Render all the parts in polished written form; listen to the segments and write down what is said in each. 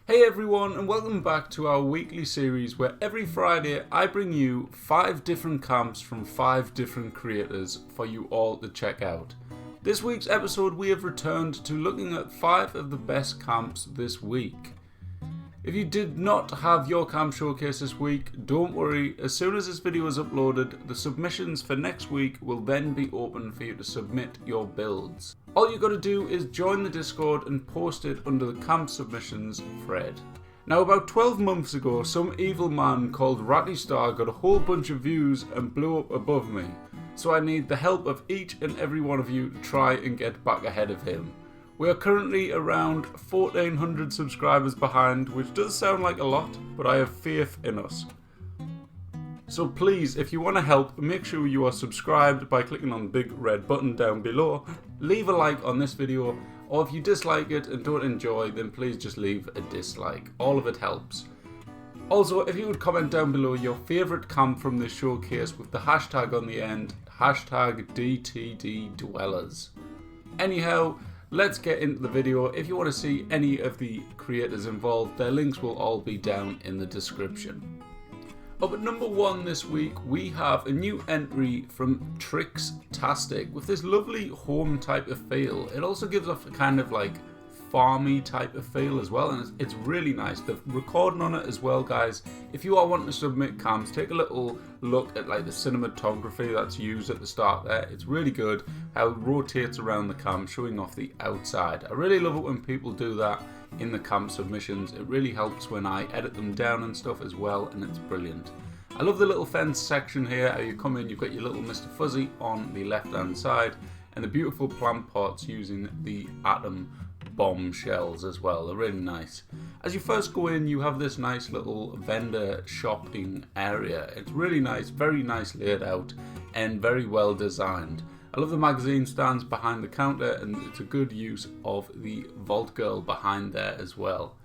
Hey everyone, and welcome back to our weekly series where every Friday I bring you 5 different camps from 5 different creators for you all to check out. This week's episode we have returned to looking at 5 of the best camps this week. If you did not have your camp showcase this week, don't worry, as soon as this video is uploaded, the submissions for next week will then be open for you to submit your builds. All you gotta do is join the Discord and post it under the camp submissions thread. Now about 12 months ago, some evil man called Ratty Star got a whole bunch of views and blew up above me, so I need the help of each and every one of you to try and get back ahead of him. We are currently around 1400 subscribers behind, which does sound like a lot, but I have faith in us. So please, if you want to help, make sure you are subscribed by clicking on the big red button down below, leave a like on this video, or if you dislike it and don't enjoy, then please just leave a dislike. All of it helps. Also, if you would comment down below your favourite camp from this showcase with the hashtag on the end, hashtag DTDDwellers. Anyhow, let's get into the video. If you want to see any of the creators involved, their links will all be down in the description. Up at number 1 this week, we have a new entry from Trix Tastic with this lovely home type of feel. It also gives off a kind of like farmy type of feel as well, and it's really nice. The recording on it as well, guys. If you are wanting to submit camps, take a little look at like the cinematography that's used at the start there. It's really good how it rotates around the cam, showing off the outside. I really love it when people do that in the camp submissions. It really helps when I edit them down and stuff as well, and it's brilliant. I love the little fence section here. How you come in, you've got your little Mr. Fuzzy on the left hand side, and the beautiful plant pots using the atom bomb shells as well. They're really nice. As you first go in, you have this nice little vendor shopping area. It's really nice, very nice laid out and very well designed. I love the magazine stands behind the counter, and it's a good use of the Vault Girl behind there as well.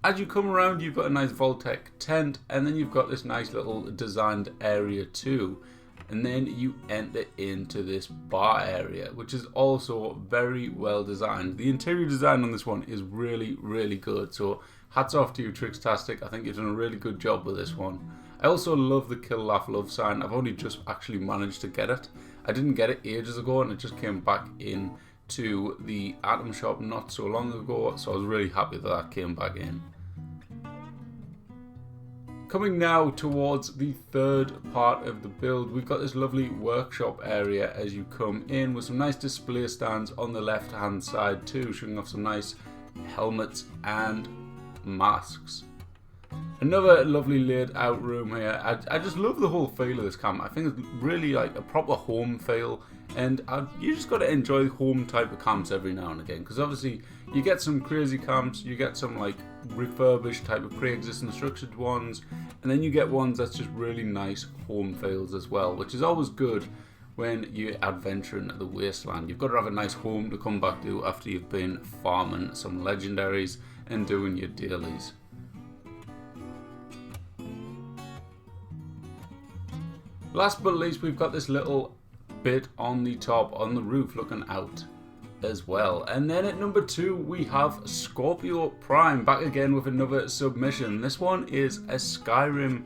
As you come around, you've got a nice Vault-Tec tent, and then you've got this nice little designed area too. And then you enter into this bar area, which is also very well designed. The interior design on this one is really, really good. So hats off to you, Trix Tastic. I think you've done a really good job with this one. I also love the Kill Laugh Love sign. I've only just actually managed to get it. I didn't get it ages ago, and it just came back in to the Atom shop not so long ago. So I was really happy that that came back in. Coming now towards the third part of the build, we've got this lovely workshop area as you come in, with some nice display stands on the left hand side too, showing off some nice helmets and masks. Another lovely laid out room here. I just love the whole feel of this camp. I think it's really like a proper home feel, and you just got to enjoy home type of camps every now and again, because obviously you get some crazy camps, you get some like refurbished type of pre-existing structured ones, and then you get ones that's just really nice home feels as well, which is always good when you're adventuring the wasteland. You've got to have a nice home to come back to after you've been farming some legendaries and doing your dailies. Last but not least, we've got this little bit on the top, on the roof, looking out as well. And then at number 2, we have Scorpio Prime, back again with another submission. This one is a Skyrim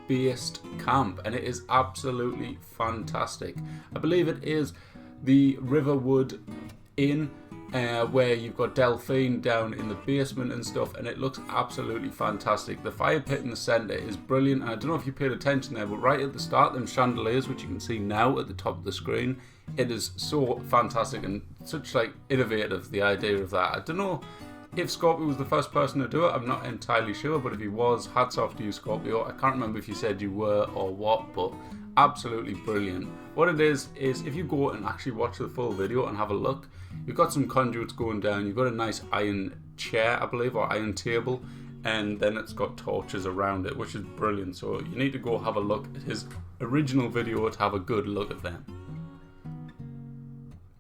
based camp, and it is absolutely fantastic. I believe it is the Riverwood Inn, where you've got Delphine down in the basement and stuff, and it looks absolutely fantastic. The fire pit in the centre is brilliant, and I don't know if you paid attention there, but right at the start, them chandeliers, which you can see now at the top of the screen, it is so fantastic and such like innovative, the idea of that. I don't know if Scorpio was the first person to do it, I'm not entirely sure, but if he was, hats off to you, Scorpio. I can't remember if you said you were or what, but absolutely brilliant. What it is if you go and actually watch the full video and have a look, you've got some conduits going down, you've got a nice iron chair, I believe, or iron table, and then it's got torches around it, which is brilliant. So you need to go have a look at his original video to have a good look at them.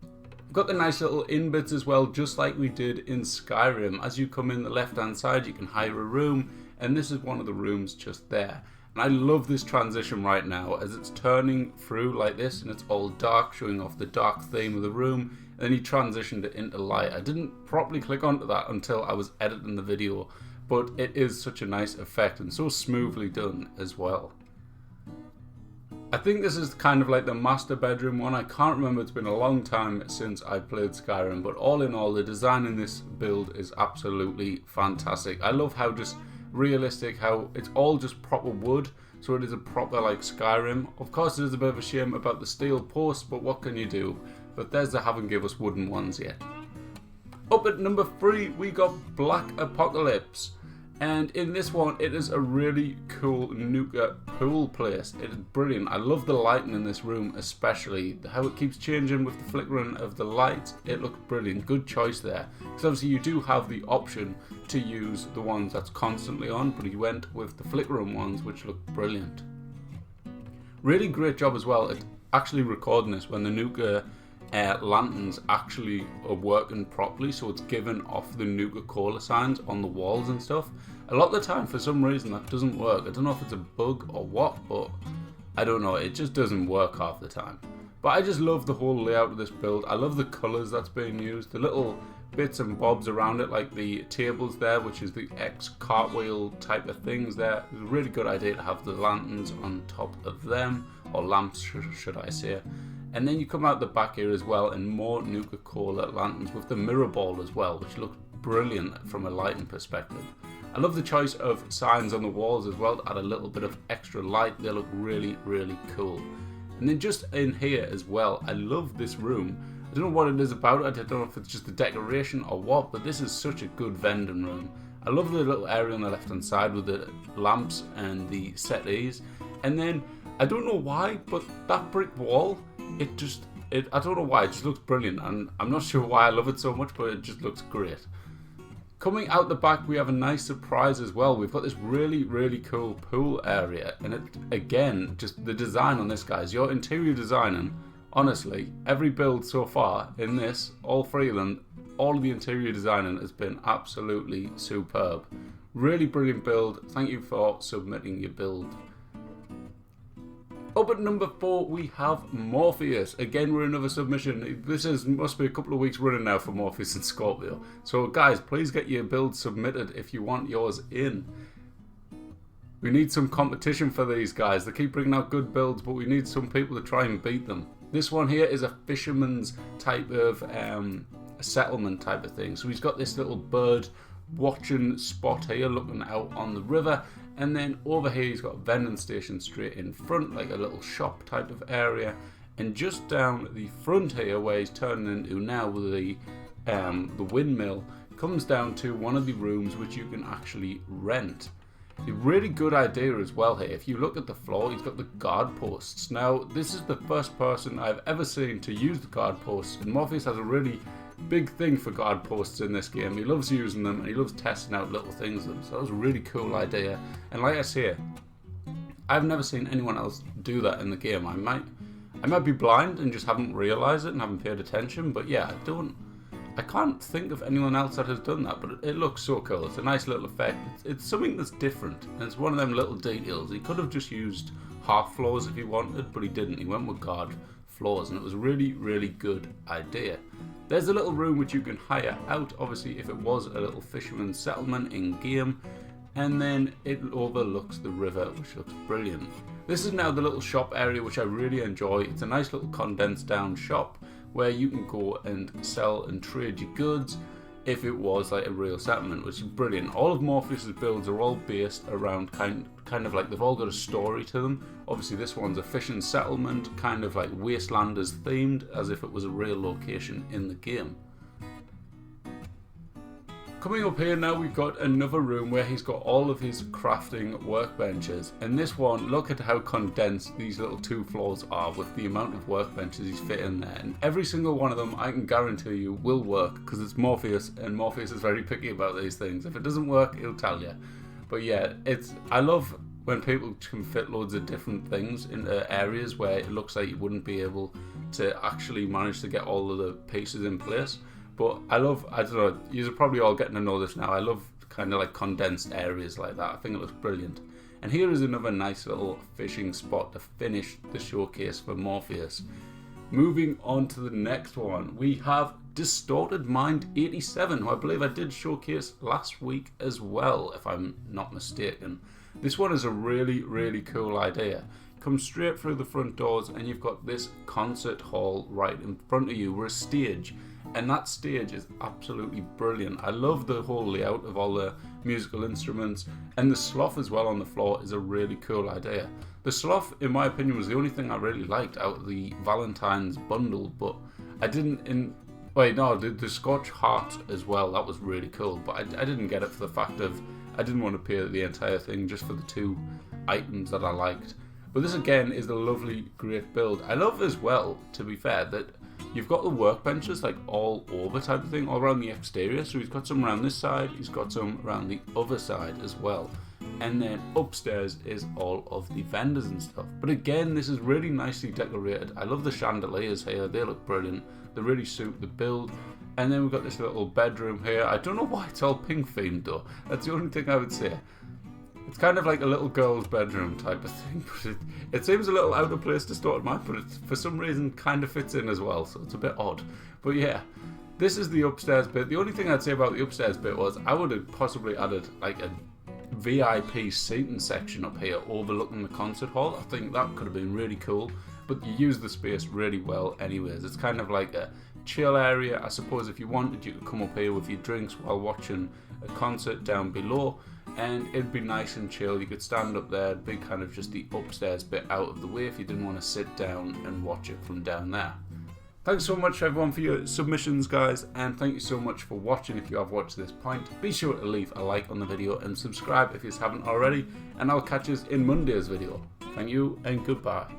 We've got the nice little in bits as well, just like we did in Skyrim. As you come in the left hand side, you can hire a room, and this is one of the rooms just there. And I love this transition right now as it's turning through like this, and it's all dark, showing off the dark theme of the room, then he transitioned it into light. I didn't properly click onto that until I was editing the video, but it is such a nice effect and so smoothly done as well. I think this is kind of like the master bedroom one. I can't remember, it's been a long time since I played Skyrim, but all in all, the design in this build is absolutely fantastic. I love how just realistic, how it's all just proper wood, so it is a proper like Skyrim. Of course, it is a bit of a shame about the steel posts, but what can you do? Bethesda haven't give us wooden ones yet. Up at number 3, we got Black Apocalypse. And in this one, it is a really cool Nuka pool place. It is brilliant. I love the lighting in this room, especially how it keeps changing with the flickering of the lights. It looks brilliant. Good choice there. Because obviously you do have the option to use the ones that's constantly on, but he went with the flickering ones, which look brilliant. Really great job as well at actually recording this when the Nuka lanterns actually are working properly, so it's giving off the Nuka-Cola signs on the walls and stuff. A lot of the time, for some reason, that doesn't work. I don't know if it's a bug or what, but I don't know. It just doesn't work half the time. But I just love the whole layout of this build. I love the colours that's being used, the little bits and bobs around it, like the tables there, which is the X cartwheel type of things there. It's a really good idea to have the lanterns on top of them, or lamps should I say. And then you come out the back here as well, and more Nuka-Cola lanterns with the mirror ball as well, which looks brilliant from a lighting perspective. I love the choice of signs on the walls as well to add a little bit of extra light. They look really, really cool. And then just in here as well, I love this room. I don't know what it is about it. I don't know if it's just the decoration or what, but this is such a good vending room. I love the little area on the left hand side with the lamps and the settees. And then, I don't know why, but that brick wall, I don't know why, it just looks brilliant, and I'm not sure why I love it so much, but it just looks great. Coming out the back, we have a nice surprise as well. We've got this really, really cool pool area, and it, again, just the design on this, guys, your interior designing, honestly, every build so far in this, all 3 of them, all of the interior designing has been absolutely superb. Really brilliant build. Thank you for submitting your build. Up at number 4, we have Morpheus. Again, we're another submission. This must be a couple of weeks running now for Morpheus and Scorpio. So guys, please get your build submitted if you want yours in. We need some competition for these guys. They keep bringing out good builds, but we need some people to try and beat them. This one here is a fisherman's type of a settlement type of thing. So he's got this little bird watching spot here looking out on the river. And then over here he's got a vending station straight in front, like a little shop type of area. And just down the front here, where he's turning into now with the windmill, comes down to one of the rooms which you can actually rent. A really good idea as well here. If you look at the floor, he's got the guard posts. Now, this is the first person I've ever seen to use the guard posts, and Morpheus has a really big thing for guard posts in this game. He loves using them and he loves testing out little things with them. So that was a really cool idea. And like I say, I've never seen anyone else do that in the game. I might be blind and just haven't realised it and haven't paid attention. But yeah, I can't think of anyone else that has done that. But it looks so cool. It's a nice little effect. It's something that's different. And it's one of them little details. He could have just used half floors if he wanted, but he didn't. He went with guard floors, and it was a really, really good idea. There's a little room which you can hire out, obviously if it was a little fisherman settlement in game, and then it overlooks the river, which looks brilliant. This is now the little shop area which I really enjoy. It's a nice little condensed down shop where you can go and sell and trade your goods if it was like a real settlement, which is brilliant. All of Morpheus's builds are all based around kind of like they've all got a story to them. Obviously this one's a fishing settlement, kind of like Wastelanders themed, as if it was a real location in the game. Coming up here now, we've got another room where he's got all of his crafting workbenches. And this one, look at how condensed these little 2 floors are with the amount of workbenches he's fit in there. And every single one of them, I can guarantee you, will work because it's Morpheus, and Morpheus is very picky about these things. If it doesn't work, he'll tell you. But yeah, I love when people can fit loads of different things into areas where it looks like you wouldn't be able to actually manage to get all of the pieces in place. But I don't know, you're probably all getting to know this now, I love kind of like condensed areas like that. I think it looks brilliant. And here is another nice little fishing spot to finish the showcase for Morpheus. Moving on to the next one, we have Distorted Mind 87, who I believe I did showcase last week as well, if I'm not mistaken. This one is a really, really cool idea. Come straight through the front doors and you've got this concert hall right in front of you. We're a stage, and that stage is absolutely brilliant. I love the whole layout of all the musical instruments, and the sloth as well on the floor is a really cool idea. The sloth, in my opinion, was the only thing I really liked out of the Valentine's bundle, but I didn't the Scotch heart as well, that was really cool, but I didn't get it for the fact of I didn't want to pay the entire thing just for the 2 items that I liked. But this again is a lovely, great build. I love as well, to be fair, that you've got the workbenches like all over type of thing, all around the exterior. So he's got some around this side, he's got some around the other side as well. And then upstairs is all of the vendors and stuff. But again, this is really nicely decorated. I love the chandeliers here, they look brilliant. They really suit the build. And then we've got this little bedroom here. I don't know why it's all pink themed though. That's the only thing I would say. It's kind of like a little girl's bedroom type of thing, but it seems a little out of place to start mine, but it for some reason kind of fits in as well, so it's a bit odd. But yeah, this is the upstairs bit. The only thing I'd say about the upstairs bit was I would have possibly added like a VIP seating section up here overlooking the concert hall. I think that could have been really cool, but you use the space really well anyways. It's kind of like a chill area. I suppose if you wanted, you could come up here with your drinks while watching a concert down below, and it'd be nice and chill. You could stand up there. It'd be kind of just the upstairs bit out of the way if you didn't want to sit down and watch it from down there. Thanks so much everyone for your submissions, guys, and thank you so much for watching. If you have watched this point, be sure to leave a like on the video and subscribe if you haven't already, and I'll catch you in Monday's video. Thank you and goodbye.